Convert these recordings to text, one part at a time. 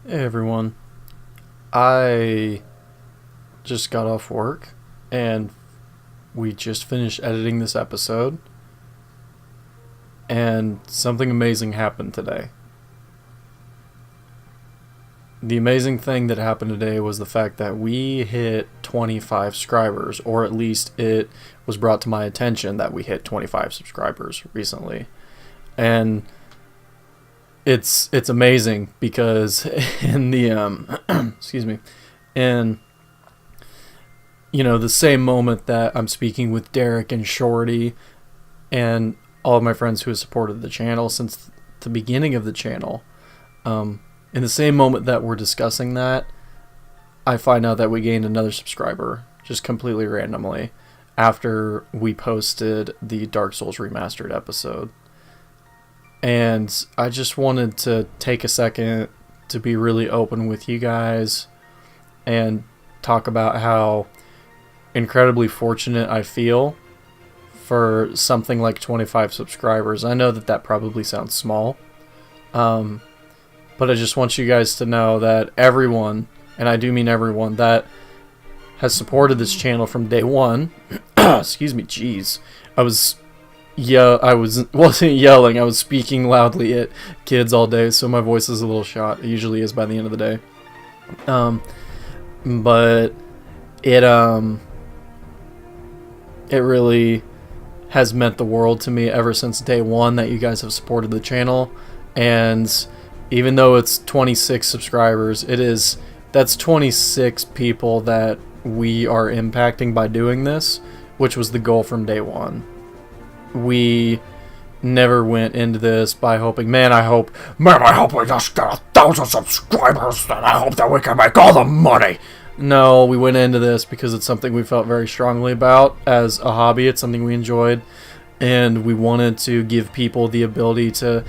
Hey everyone. I just got off work and we just finished editing this episode, and something amazing happened today. The amazing thing that happened today was the fact that we hit 25 subscribers, or at least it was brought to my attention that we hit 25 subscribers recently. And it's amazing because in the excuse me, in the same moment that I'm speaking with Derek and Shorty and all of my friends who have supported the channel since the beginning of the channel, in the same moment that we're discussing that, I find out that we gained another subscriber just completely randomly after we posted the Dark Souls Remastered episode. And I just wanted to take a second to be really open with you guys and talk about how incredibly fortunate I feel for something like 25 subscribers. I know that probably sounds small, but I just want you guys to know that everyone, and I do mean everyone, that has supported this channel from day one, excuse me, jeez, I wasn't yelling, I was speaking loudly at kids all day, so my voice is a little shot. It usually is by the end of the day. But it really has meant the world to me ever since day one that you guys have supported the channel. And even though it's 26 subscribers, that's 26 people that we are impacting by doing this, which was the goal from day one. We never went into this by hoping, I hope we just get 1,000 subscribers, and I hope that we can make all the money. No, we went into this because it's something we felt very strongly about as a hobby. It's something we enjoyed, and we wanted to give people the ability to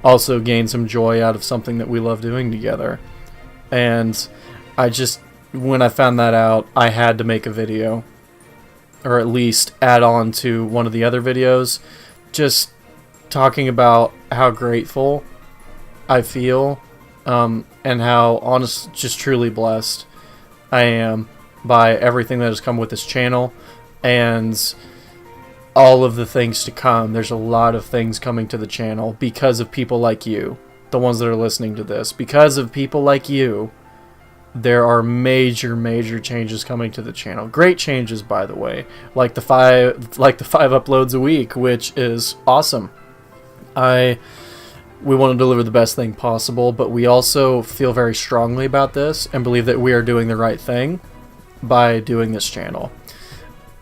also gain some joy out of something that we love doing together. And when I found that out, I had to make a video, or at least add on to one of the other videos, just talking about how grateful I feel, and how honest, just truly blessed I am by everything that has come with this channel, and all of the things to come. There's a lot of things coming to the channel because of people like you, the ones that are listening to this. Because of people like you, there are major changes coming to the channel. Great changes, by the way, like the five uploads a week, which is awesome. We want to deliver the best thing possible, but we also feel very strongly about this and believe that we are doing the right thing by doing this channel,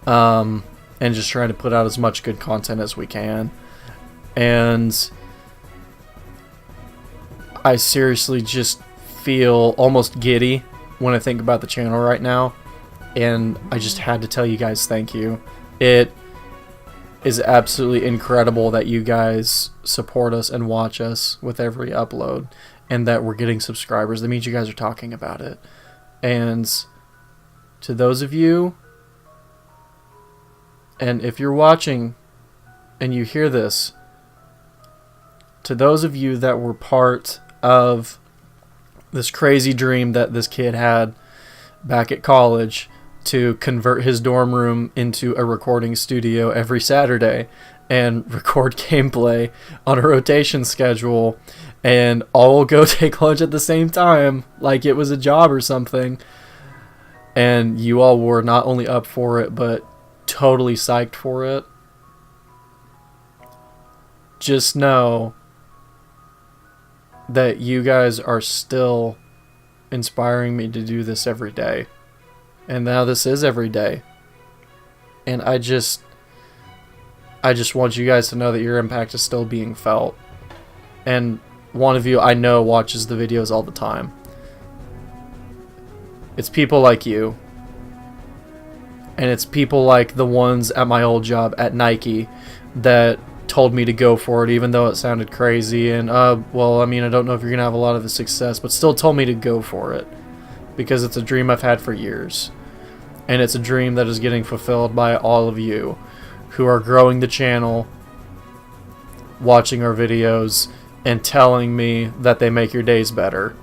and just trying to put out as much good content as we can. And I seriously just feel almost giddy when I think about the channel right now, and I just had to tell you guys thank you. It is absolutely incredible that you guys support us and watch us with every upload, and that we're getting subscribers. That means you guys are talking about it. And to those of you, and if you're watching and you hear this, to those of you that were part of this crazy dream that this kid had back at college to convert his dorm room into a recording studio every Saturday and record gameplay on a rotation schedule, and all go take lunch at the same time like it was a job or something, and you all were not only up for it but totally psyched for it, just know that you guys are still inspiring me to do this every day. And now this is every day. And I just want you guys to know that your impact is still being felt. And one of you I know watches the videos all the time. It's people like you. And it's people like the ones at my old job at Nike that told me to go for it, even though it sounded crazy, and I don't know if you're gonna have a lot of the success, but still told me to go for it because it's a dream I've had for years, and it's a dream that is getting fulfilled by all of you who are growing the channel, watching our videos, and telling me that they make your days better.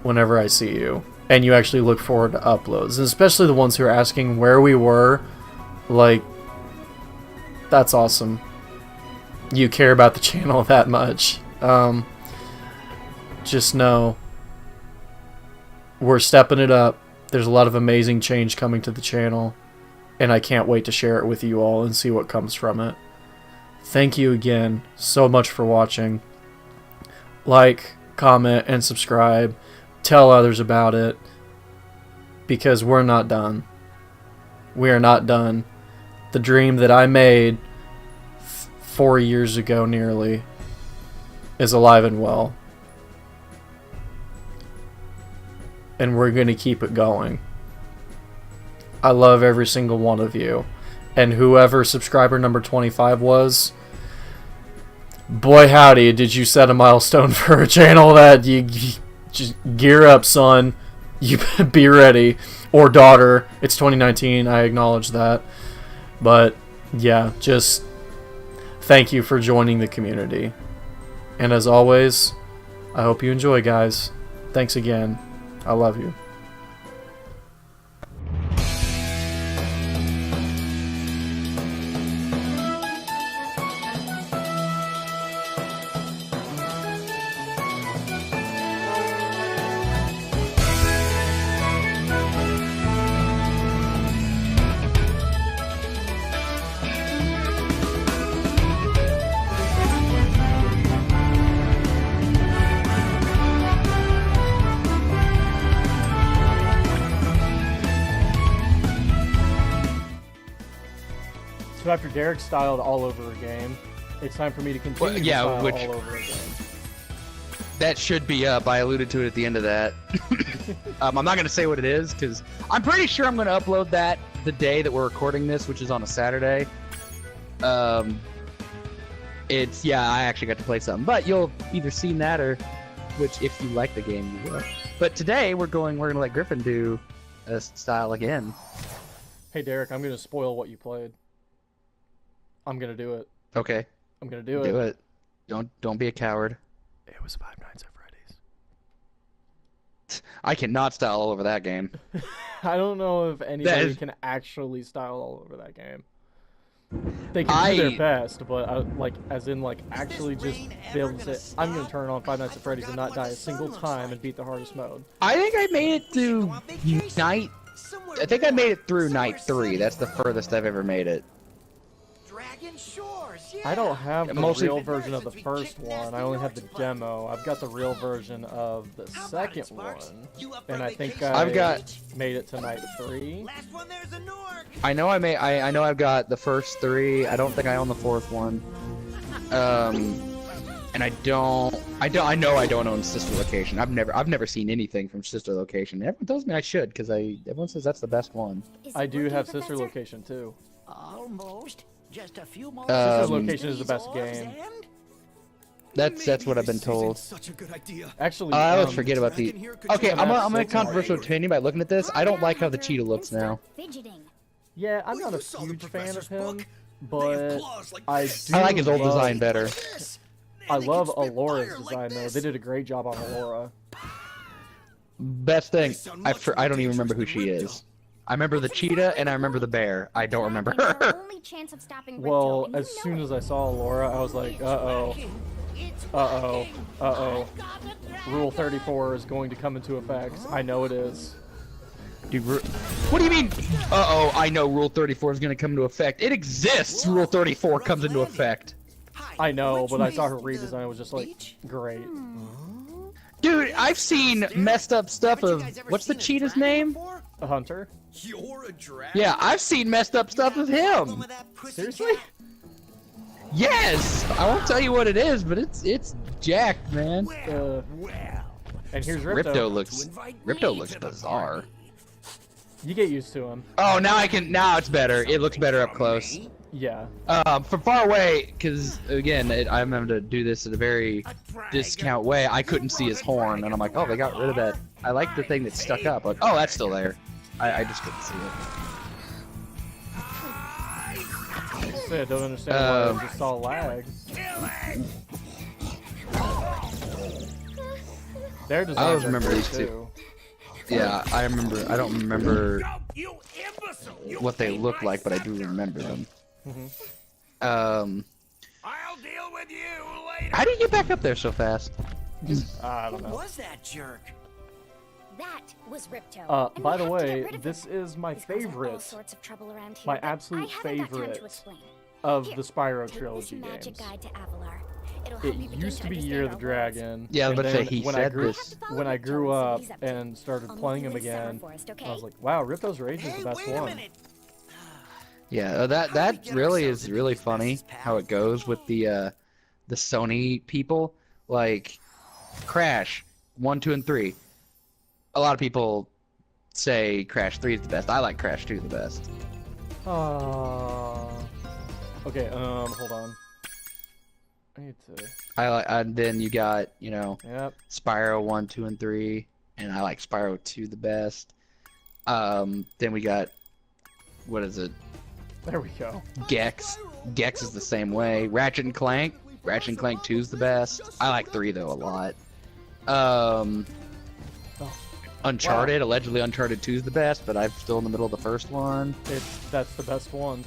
whenever I see you, and you actually look forward to uploads, and especially the ones who are asking where we were. Like, that's awesome. You care about the channel that much. Just know we're stepping it up. There's a lot of amazing change coming to the channel, and I can't wait to share it with you all and see what comes from it. Thank you again so much for watching. Like, comment, and subscribe. Tell others about it, because we're not done. We are not done. The dream that I made 4 years ago nearly is alive and well. And we're going to keep it going. I love every single one of you. And whoever subscriber number 25 was, boy howdy, did you set a milestone for a channel that you just gear up, son. You be ready. Or daughter. It's 2019, I acknowledge that. But yeah, just thank you for joining the community. And as always, I hope you enjoy, guys. Thanks again. I love you. So after Derek styled all over a game, it's time for me to continue to style all over a game. That should be up. I alluded to it at the end of that. I'm not going to say what it is, because I'm pretty sure I'm going to upload that the day that we're recording this, which is on a Saturday. I actually got to play something. But you'll either seen that, or, which if you like the game, you will. But today, we're going to let Griffin do a style again. Hey, Derek, I'm going to spoil what you played. I'm gonna do it. Okay. I'm gonna do it. Do it. Don't be a coward. It was Five Nights at Freddy's. I cannot style all over that game. I don't know if anybody can actually style all over that game. They can do their best, but actually just be able to say, I'm gonna turn on Five Nights at Freddy's and not die a single time and beat the hardest mode. I think I made it through night. I think I made it through night 3. That's the furthest I've ever made it. I don't have the real version of the first one. I only have the demo. I've got the real version of the second one, and I think I made it to night 3. I know I know I've got the first 3. I don't think I own the 4th one. And I know I don't own Sister Location. I've never seen anything from Sister Location. Everyone tells me I should, because everyone says that's the best one. I do have Sister Location too. Almost. Just a few more. Sister Location is the best game. That's what I've been told. Such a good idea. Actually, I always forget about the. Okay, I'm a controversial opinion by looking at this. I don't like how the cheetah looks now. Yeah, I'm not a huge fan of him, but I like his old design better. I love Alora's design though. They did a great job on Alora. Best thing, I don't even remember who she is. I remember the cheetah and I remember the bear. I don't remember her. Well, as soon as I saw Alora, I was like, uh-oh. Uh-oh. Uh-oh. Rule 34 is going to come into effect. I know it is. Dude, what do you mean? Uh-oh, I know Rule 34 is going to come into effect. It exists! Rule 34 comes into effect. I know, but I saw her redesign. It was just like, great. Dude, I've seen messed up stuff of... What's the cheetah's name? A hunter? Yeah, I've seen messed up stuff of him. Seriously? Yes! I won't tell you what it is, but it's jacked, man. And here's Ripto. Ripto looks bizarre. You get used to him. Oh, now it's better. It looks better up close. Yeah. From far away, because again, I'm having to do this in a very discount way. I couldn't see his horn, and I'm like, oh, they got rid of that. I like the thing that stuck up. Like, oh, that's still there. I just couldn't see it. I don't understand why I just saw lag. Their I designs always are remember great, these two. Yeah, I remember. I don't remember You imbecile! You what they ain't look my like, but I do sucker. remember them. I'll deal with you later. How do you get back up there so fast? I don't Who know. was that jerk? That was Ripto. And By we the have to way, get rid of this him. is my He's causing all favorite sorts of trouble around here, my but absolute I haven't got time favorite to explain. of Here, the Spyro take Trilogy this magic games. guide to Avalar. It'll It help you begin used to be understand Year of our the worlds. Dragon. Yeah, I was and about to say, then he when said I grew, this. when I grew Ripto up and see what he's up to. and started I'll meet playing you him in Summer again, Forest, I okay? was like, wow, Ripto's Rage is Hey, the best wait a one. minute. Yeah, How that do we get really ourselves is into really these funny messes, pal? how it goes with the Sony people. Like Crash 1, 2, and 3. A lot of people say Crash 3 is the best. I like Crash 2 the best. Okay, hold on. I need to. And then you got, you know, Yep. Spyro 1, 2, and 3, and I like Spyro 2 the best. Then we got, what is it? There we go. Gex. Gex is the same way. Ratchet and Clank. Ratchet and Clank 2 is the best. I like 3 though a lot. Uncharted. Allegedly Uncharted 2 is the best, but I'm still in the middle of the first one. That's the best one.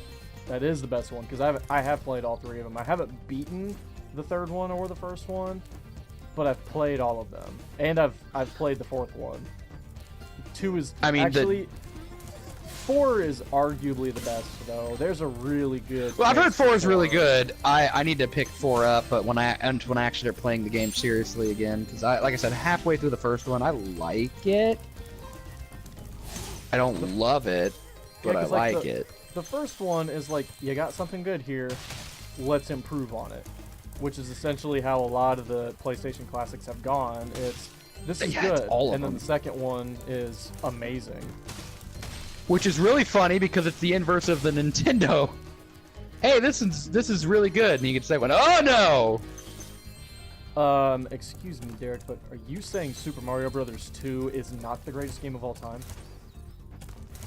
That is the best one because I have played all 3 of them. I haven't beaten the 3rd one or the first one, but I've played all of them, and I've played the 4th one. 2 is actually 4 is arguably the best though. There's a really good. Well, I've heard chance for 4 is really good. I need to pick 4 up, but when I actually start playing the game seriously again, because like I said, halfway through the first one, I like it. I don't love it, but Yeah, I 'cause, like it. The first one is like, you got something good here, let's improve on it, which is essentially how a lot of the PlayStation classics have gone. This is Yeah, it's good, all of and then them. the second one is amazing. Which is really funny because it's the inverse of the Nintendo. Hey, this is really good, and you can say, "Oh no!" Excuse me, Derek, but are you saying Super Mario Brothers 2 is not the greatest game of all time?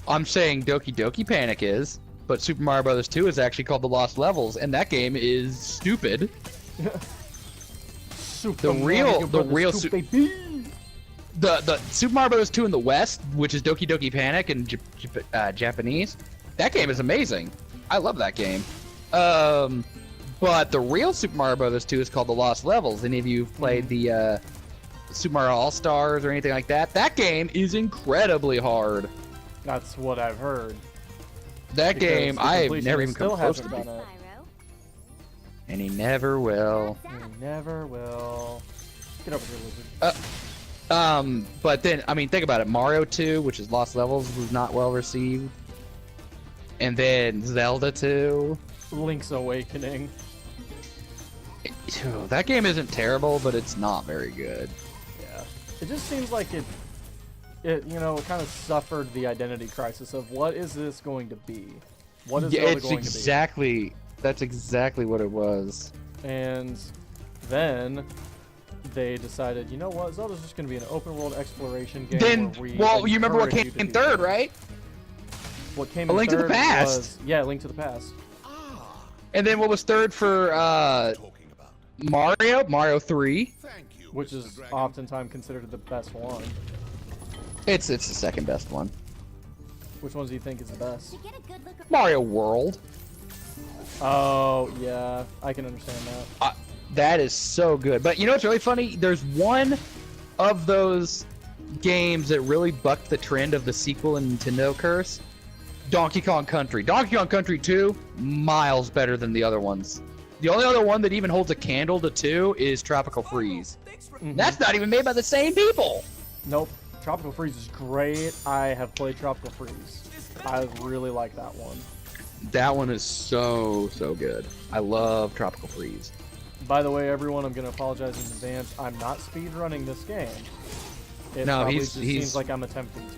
I'm saying Doki Doki Panic is, but Super Mario Bros. 2 is actually called The Lost Levels, and that game is stupid. Super The Mario Brothers real 2, Su- baby! The Super Mario Bros. 2 in the West, which is Doki Doki Panic in Japanese, that game is amazing. I love that game. But the real Super Mario Bros. 2 is called The Lost Levels. Any of you have played the Super Mario All-Stars or anything like that? That game is incredibly hard. That's what I've heard. That Because game, the I've completionist never even come still close to hasn't beating. done it. Spyro. And he never will. You never will. Get over here, lizard. But then, I mean, think about it. Mario 2, which is Lost Levels, was not well received. And then Zelda 2. Link's Awakening. That game isn't terrible, but it's not very good. Yeah. It just seems like it kind of suffered the identity crisis of what is this going to be? What is Zelda going that's exactly what it was. to be? And then they decided, you know what, Zelda's just going to be an open world exploration game. Then, where we well, you remember what encourage came you in to do third, things. right? What came A in Link to the third Past. was, yeah, Link to the Past. And then what was third for Mario 3? Which is oftentimes considered the best one. It's the second best one. Which ones do you think is the best? To get a good look at Mario World. Oh, yeah, I can understand that. That is so good. But you know what's really funny? There's one of those games that really bucked the trend of the sequel and Nintendo curse. Donkey Kong Country. Donkey Kong Country 2, miles better than the other ones. The only other one that even holds a candle to 2 is Tropical Freeze. That's not even made by the same people. Nope. Tropical Freeze is great. I have played Tropical Freeze. I really like that one. That one is so good. I love Tropical Freeze. By the way, everyone, I'm going to apologize in advance. I'm not speedrunning this game. It No, probably he's- just he's- seems like I'm attempting to.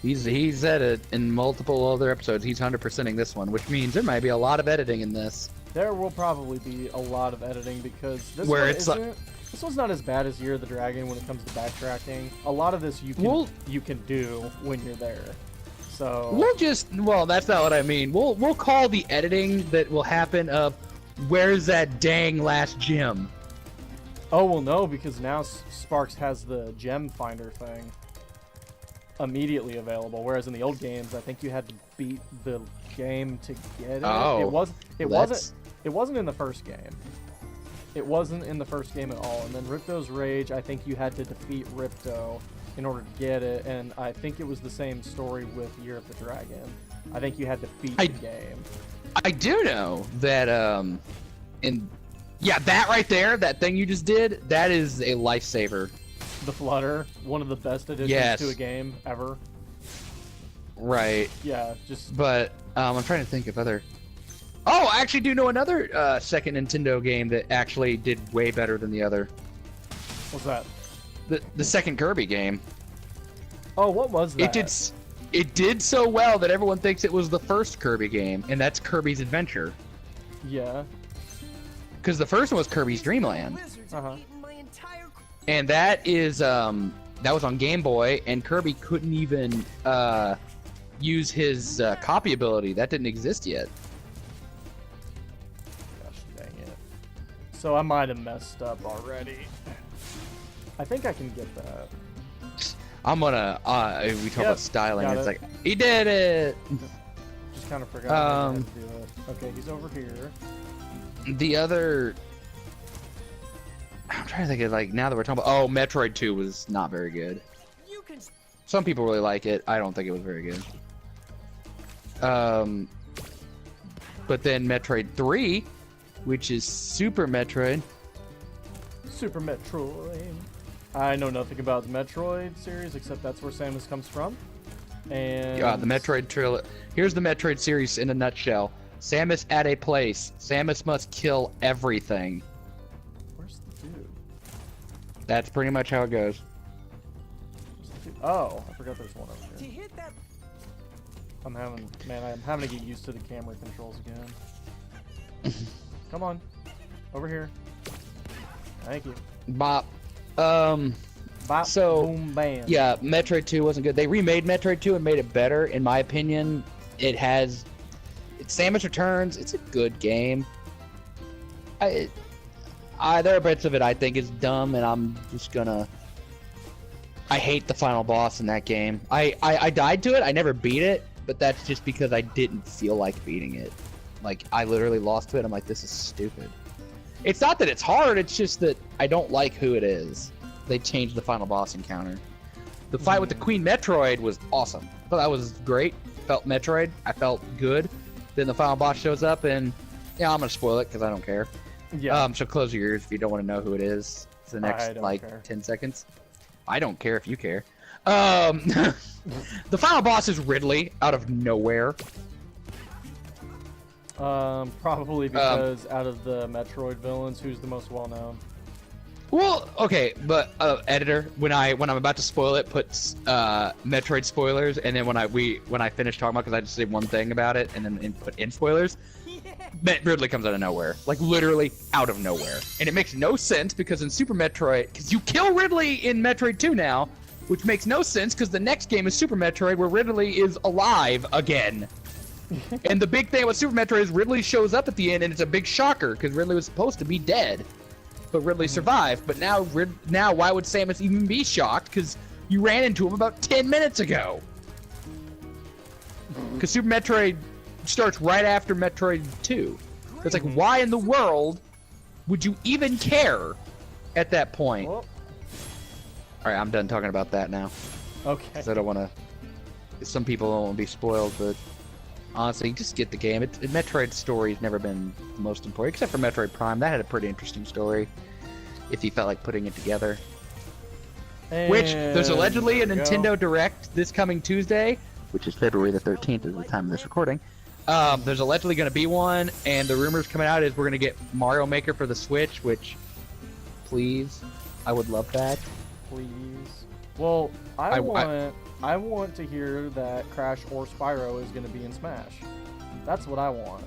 He's said it in multiple other episodes. He's 100%ing this one, which means there might be a lot of editing in this. There will probably be a lot of editing because this Where one it's like- isn't. This one's not as bad as Year of the Dragon when it comes to backtracking. A lot of this you can do when you're there. So Well, that's not what I mean. We'll call the editing that will happen of where's that dang last gem? Oh, well, no, because now Sparks has the gem finder thing immediately available, whereas in the old games, I think you had to beat the game to get it. Oh, It wasn't in the first game. It wasn't in the first game at all. And then Ripto's Rage, I think you had to defeat Ripto in order to get it, and I think it was the same story with Year of the Dragon. I think you had to beat the game. I do know that, that right there, that thing you just did, that is a lifesaver. The Flutter, one of the best additions to a game ever. Right. Yeah, just... But, I'm trying to think of other... Oh, I actually do know another second Nintendo game that actually did way better than the other. What's that? The second Kirby game. Oh, what was that? It did so well that everyone thinks it was the first Kirby game, and that's Kirby's Adventure. Yeah. Because the first one was Kirby's Dream Land. Uh-huh. And that is, that was on Game Boy, and Kirby couldn't even use his copy ability. That didn't exist yet. Gosh dang it. So I might have messed up already. I think I can get that. I'm gonna, we talk about styling, it's like, he did it! Just kind of forgot how to do it. Okay, he's over here. The other... I'm trying to think of, like, now that we're talking about... Oh, Metroid 2 was not very good. Some people really like it. I don't think it was very good. But then Metroid 3, which is Super Metroid. Super Metroid. I know nothing about the Metroid series, except that's where Samus comes from. And... Yeah, the Metroid Trilogy. Here's the Metroid series in a nutshell. Samus at a place. Samus must kill everything. Where's the dude? That's pretty much how it goes. Oh, I forgot there's one over here. I'm having to get used to the camera controls again. Come on. Over here. Thank you. Bop. Bop, so, boom, bam. Yeah, Metroid 2 wasn't good. They remade Metroid 2 and made it better, in my opinion. It's Samus Returns. It's a good game. There are bits of it I think is dumb, and I'm just gonna... I hate the final boss in that game. I died to it. I never beat it, but that's just because I didn't feel like beating it. Like, I literally lost to it. I'm like, this is stupid. It's not that it's hard, it's just that I don't like who it is. They changed the final boss encounter. The fight with the Queen Metroid was awesome. I thought that was great. Felt Metroid. I felt good. Then the final boss shows up, and yeah, I'm gonna spoil it because I don't care. Yeah. So close your ears if you don't want to know who it is for the next care. 10 seconds. I don't care if you care. The final boss is Ridley out of nowhere. Probably because out of the Metroid villains, who's the most well-known? Well, okay, but editor, when I'm about to spoil it, put Metroid spoilers, and then when I finish talking about, because I just say one thing about it, and then put in spoilers, Ridley comes out of nowhere, like literally out of nowhere, and it makes no sense because in Super Metroid, because you kill Ridley in Metroid 2 now, which makes no sense because the next game is Super Metroid where Ridley is alive again. And the big thing about Super Metroid is Ridley shows up at the end, and it's a big shocker because Ridley was supposed to be dead, but Ridley survived. But now why would Samus even be shocked? Because you ran into him about 10 minutes ago. Because Super Metroid starts right after Metroid 2. It's like, why in the world would you even care at that point? Well, Alright, I'm done talking about that now. okay. Because I don't want to... Some people don't want to be spoiled, but... Honestly, just get the game. Metroid's story's never been the most important, except for Metroid Prime. That had a pretty interesting story, if you felt like putting it together. Which, there's allegedly a Nintendo Direct this coming Tuesday, which is February the 13th at the time of this recording. There's allegedly going to be one, and the rumors coming out is we're going to get Mario Maker for the Switch, which, please, I would love that. Please. Well, I want to hear that Crash or Spyro is going to be in Smash. That's what I want.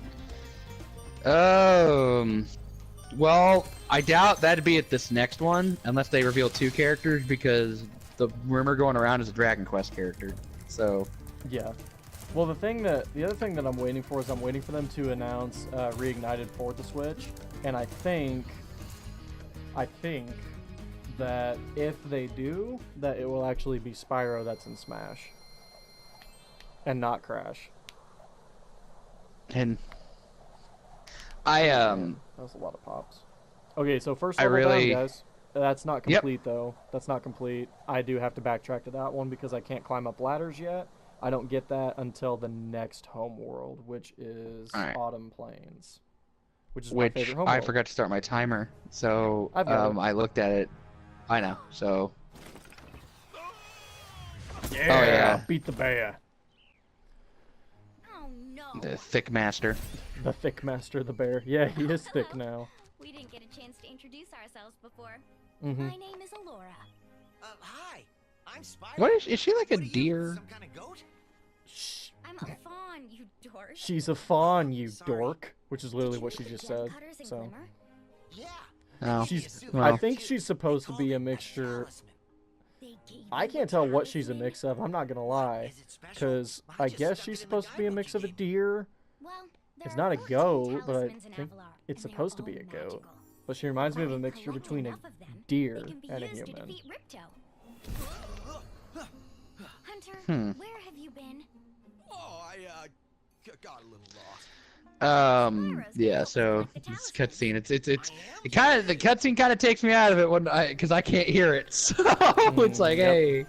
Well, I doubt that'd be at this next one, unless they reveal 2 characters, because the rumor going around is a Dragon Quest character. So. Yeah. Well, the other thing that I'm waiting for is I'm waiting for them to announce Reignited for the Switch, and I think I think that if they do, that it will actually be Spyro that's in Smash. And not Crash. And That was a lot of pops. Okay, so first level down, guys. That's not complete, though. That's not complete. I do have to backtrack to that one because I can't climb up ladders yet. I don't get that until the next home world, which is Autumn Plains. Which is my favorite home world. I forgot to start my timer, so I looked at it. I know, so... Yeah, beat the bear. Oh no. The Thick Master. The Thick Master, the bear. Yeah, he is thick now. We didn't get a chance to introduce ourselves before. Mm-hmm. My name is Alora. Hi. I'm Spyro. What is she like a deer? Some kind of goat? Shh. I'm a fawn, you dork. She's a fawn, you dork. Which is literally what she just said. So. Yeah. Oh. I think she's supposed to be a mixture. I can't tell what she's a mix of, I'm not gonna lie. Because I guess she's supposed to be a mix of a deer. It's not a goat, but I think it's supposed to be a goat. But she reminds me of a mixture between a deer and a human. Hunter, where have you been? Oh, I got a little lost. Yeah, so this cutscene, it kind of, the cutscene kind of takes me out of it because I can't hear it, so it's like, hey.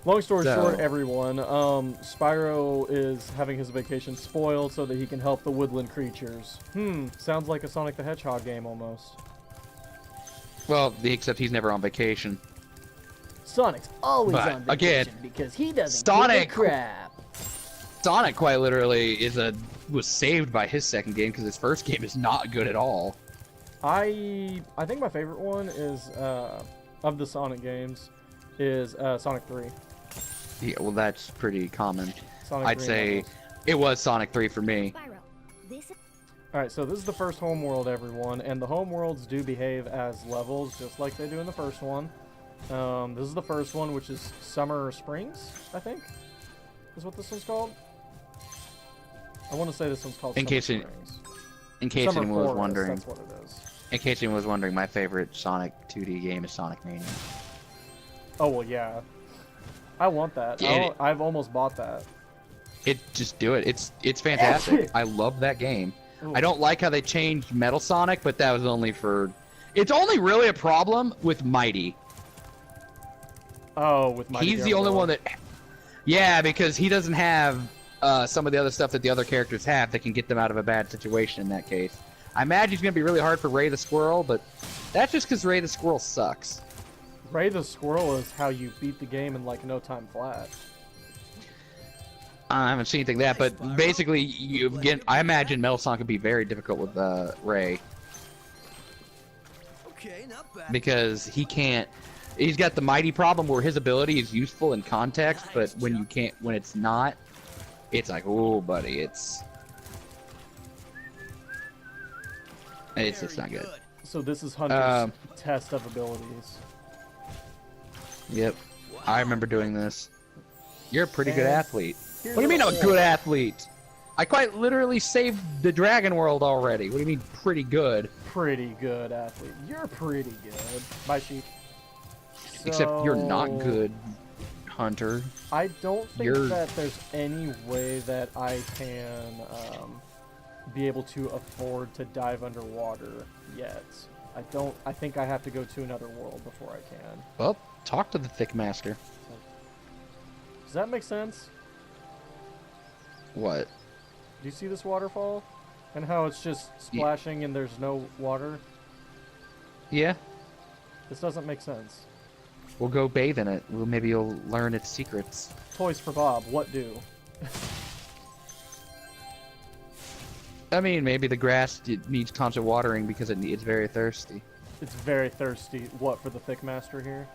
Long story short, everyone, Spyro is having his vacation spoiled so that he can help the woodland creatures. Sounds like a Sonic the Hedgehog game almost. Well, except he's never on vacation. Sonic's always on vacation because he doesn't give a crap. Sonic quite literally was saved by his second game because his first game is not good at all. I think my favorite one is of the Sonic games is Sonic 3. Yeah, well that's pretty common. Sonic I'd 3 say it was Sonic 3 for me. Alright, so this is the first homeworld, everyone, and the homeworlds do behave as levels just like they do in the first one. This is the first one, which is Summer Springs, I think, is what this one's called. I want to say this one's called Summer Springs. In case anyone was wondering, that's what it is. In case anyone was wondering, my favorite Sonic 2D game is Sonic Mania. Oh well, yeah. I want that. I've almost bought that. Just do it. It's fantastic. I love that game. Ooh. I don't like how they changed Metal Sonic, but that was only for. It's only really a problem with Mighty. Oh, with Mighty. He's the only one that. Yeah, because he doesn't have some of the other stuff that the other characters have that can get them out of a bad situation in that case. I imagine it's going to be really hard for Ray the Squirrel, but that's just because Ray the Squirrel sucks. Ray the Squirrel is how you beat the game in like no time flat. I haven't seen anything like that, but basically, I imagine Metal Sonic would be very difficult with Ray. Okay, not bad. Because he can't. He's got the Mighty problem where his ability is useful in context, but when it's not, it's like, oh, buddy, it's not good. So this is Hunter's test of abilities. Yep, I remember doing this. You're a pretty good athlete. What do you mean I'm a good athlete? I quite literally saved the Dragon World already. What do you mean pretty good? Pretty good athlete. You're pretty good. Bye, sheep. Except you're not good, Hunter. I don't think that there's any way that I can be able to afford to dive underwater yet. I think I have to go to another world before I can. Well, talk to the Thick Master. Does that make sense? What? Do you see this waterfall? And how it's just splashing and there's no water? Yeah. This doesn't make sense. We'll go bathe in it. Maybe you'll learn its secrets. Toys for Bob, what do? I mean, maybe the grass needs constant watering because it's very thirsty. It's very thirsty. What, for the Thick Master here?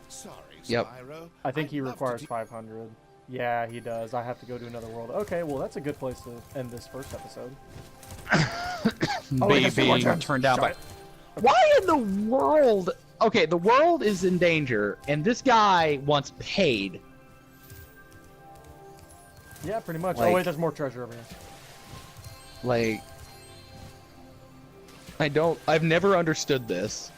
Sorry, yep. Spyro. I think he requires 500. Yeah, he does. I have to go to another world. Okay, well, that's a good place to end this first episode. Being turned down by... Why in the world... Okay, the world is in danger, and this guy wants paid. Yeah, pretty much. Like, oh, wait, there's more treasure over here. Like... I've never understood this.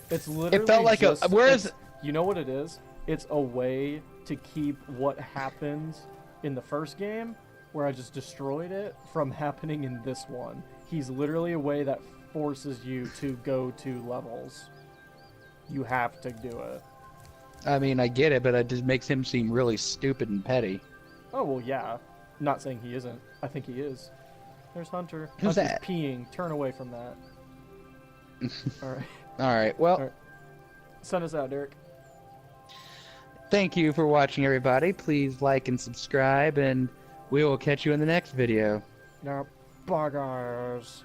It's literally It felt like just, a. Whereas it's- you know what it is? It's a way to keep what happened in the first game, where I just destroyed it, from happening in this one. He's literally a way that forces you to go to levels. You have to do it. I mean, I get it, but it just makes him seem really stupid and petty. Oh, well, yeah. Not saying he isn't. I think he is. There's Hunter. Who's Hunter's that? peeing. Turn away from that. Alright. All right. Well, All right. Send us out, Derek. thank you for watching, everybody. Please like and subscribe, and we will catch you in the next video. Now, bye, guys.